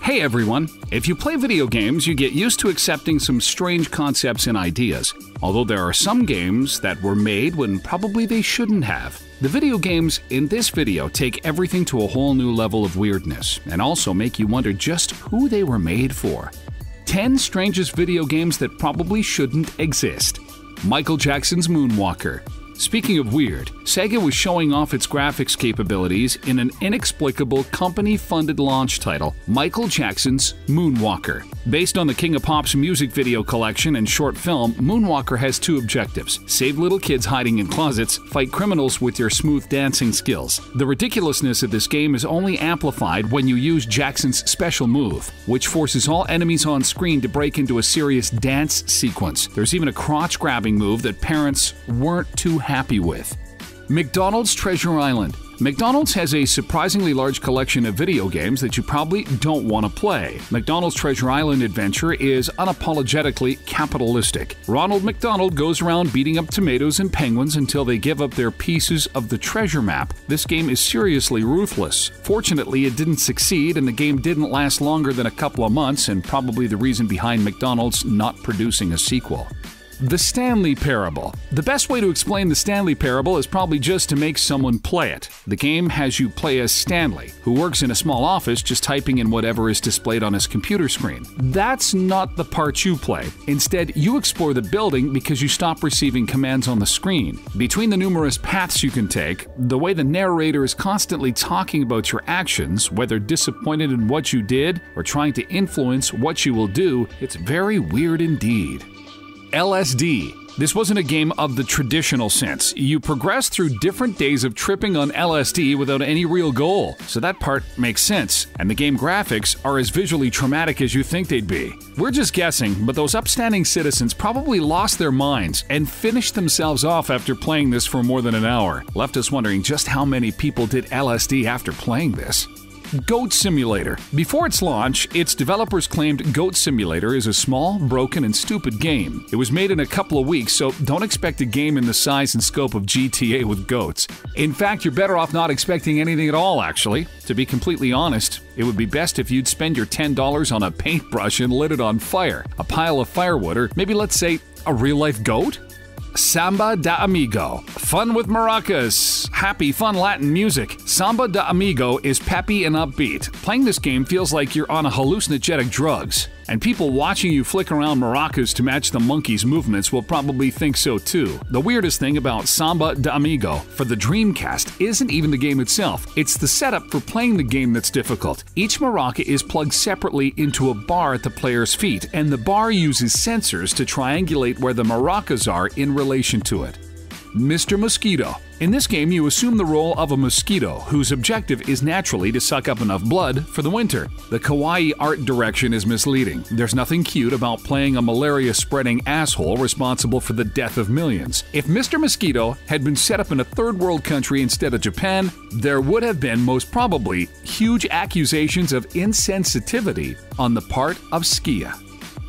Hey everyone! If you play video games, you get used to accepting some strange concepts and ideas, although there are some games that were made when probably they shouldn't have. The video games in this video take everything to a whole new level of weirdness and also make you wonder just who they were made for. 10 strangest video games that probably shouldn't exist. Michael Jackson's Moonwalker. Speaking of weird, Sega was showing off its graphics capabilities in an inexplicable company-funded launch title, Michael Jackson's Moonwalker. Based on the King of Pop's music video collection and short film, Moonwalker has two objectives: save little kids hiding in closets, fight criminals with your smooth dancing skills. The ridiculousness of this game is only amplified when you use Jackson's special move, which forces all enemies on screen to break into a serious dance sequence. There's even a crotch-grabbing move that parents weren't too happy with. McDonald's Treasure Island. McDonald's has a surprisingly large collection of video games that you probably don't want to play. McDonald's Treasure Island adventure is unapologetically capitalistic. Ronald McDonald goes around beating up tomatoes and penguins until they give up their pieces of the treasure map. This game is seriously ruthless. Fortunately, it didn't succeed, and the game didn't last longer than a couple of months, and probably the reason behind McDonald's not producing a sequel. The Stanley Parable. The best way to explain the Stanley Parable is probably just to make someone play it. The game has you play as Stanley, who works in a small office just typing in whatever is displayed on his computer screen. That's not the part you play. Instead, you explore the building because you stop receiving commands on the screen. Between the numerous paths you can take, the way the narrator is constantly talking about your actions, whether disappointed in what you did or trying to influence what you will do, it's very weird indeed. LSD. This wasn't a game of the traditional sense. You progress through different days of tripping on LSD without any real goal, so that part makes sense, and the game graphics are as visually traumatic as you think they'd be. We're just guessing, but those upstanding citizens probably lost their minds and finished themselves off after playing this for more than an hour. Left us wondering just how many people did LSD after playing this. Goat Simulator. Before its launch, its developers claimed Goat Simulator is a small, broken, and stupid game. It was made in a couple of weeks, so don't expect a game in the size and scope of GTA with goats. In fact, you're better off not expecting anything at all, actually. To be completely honest, it would be best if you'd spend your $10 on a paintbrush and lit it on fire, a pile of firewood, or maybe let's say a real-life goat? Samba De Amigo. Fun with maracas. Happy, fun Latin music. Samba De Amigo is peppy and upbeat. Playing this game feels like you're on a hallucinogenic drugs. And people watching you flick around maracas to match the monkey's movements will probably think so too. The weirdest thing about Samba De Amigo for the Dreamcast isn't even the game itself. It's the setup for playing the game that's difficult. Each maraca is plugged separately into a bar at the player's feet, and the bar uses sensors to triangulate where the maracas are in relation to it. Mr. Mosquito. In this game, you assume the role of a mosquito, whose objective is naturally to suck up enough blood for the winter. The kawaii art direction is misleading. There's nothing cute about playing a malaria-spreading asshole responsible for the death of millions. If Mr. Mosquito had been set up in a third-world country instead of Japan, there would have been, most probably, huge accusations of insensitivity on the part of Skia.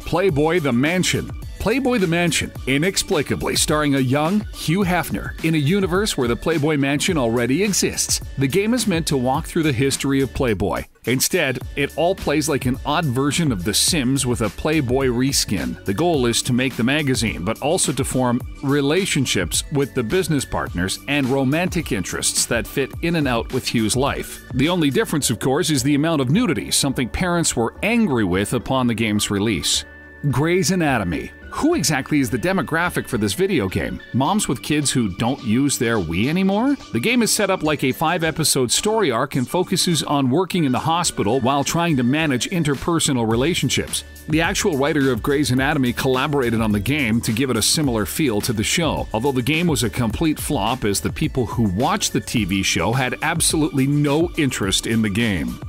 Playboy The Mansion. Playboy The Mansion, inexplicably starring a young Hugh Hefner in a universe where the Playboy Mansion already exists. The game is meant to walk through the history of Playboy. Instead, it all plays like an odd version of The Sims with a Playboy reskin. The goal is to make the magazine, but also to form relationships with the business partners and romantic interests that fit in and out with Hugh's life. The only difference, of course, is the amount of nudity, something parents were angry with upon the game's release. Grey's Anatomy. Who exactly is the demographic for this video game? Moms with kids who don't use their Wii anymore? The game is set up like a 5-episode story arc and focuses on working in the hospital while trying to manage interpersonal relationships. The actual writer of Grey's Anatomy collaborated on the game to give it a similar feel to the show, although the game was a complete flop as the people who watched the TV show had absolutely no interest in the game.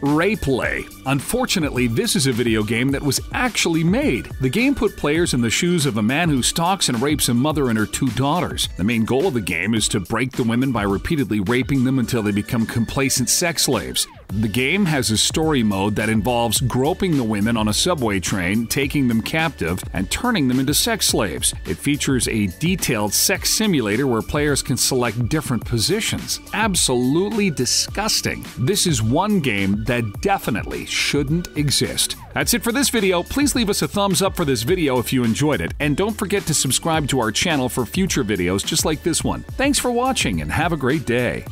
Rapelay. Unfortunately, this is a video game that was actually made. The game put players in the shoes of a man who stalks and rapes a mother and her 2 daughters. The main goal of the game is to break the women by repeatedly raping them until they become complacent sex slaves. The game has a story mode that involves groping the women on a subway train, taking them captive, and turning them into sex slaves. It features a detailed sex simulator where players can select different positions. Absolutely disgusting. This is one game that definitely shouldn't exist. That's it for this video. Please leave us a thumbs up for this video if you enjoyed it, and don't forget to subscribe to our channel for future videos just like this one. Thanks for watching and have a great day.